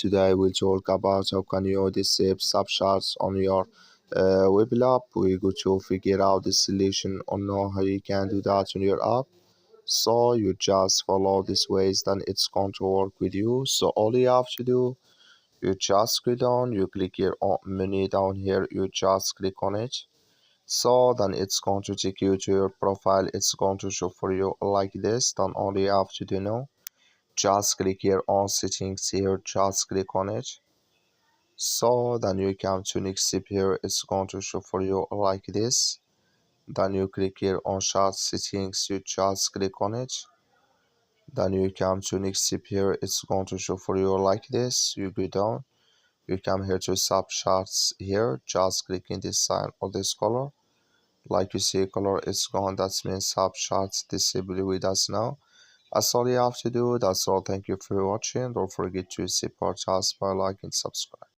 Today we'll talk about how can you disable subshots on your Webull app. We're going to figure out the solution or know how you can do that on your app. So you just follow these ways, then it's going to work with you. So all you have to do, you just scroll down, you click here on menu down here, you just click on it. So then it's going to take you to your profile. It's going to show for you like this. Then all you have to do now, just click here on settings here, just click on it. So then you come to next step here, it's going to show for you like this. Then you click here on chat settings, you just click on it. Then you come to next step here, it's going to show for you like this. You go down, you come here to subshots here, just click in this sign or this color. Like you see color is gone, that means subshots disabled with us now. That's all you have to do. That's all. Thank you for watching. Don't forget to support us by liking and subscribe.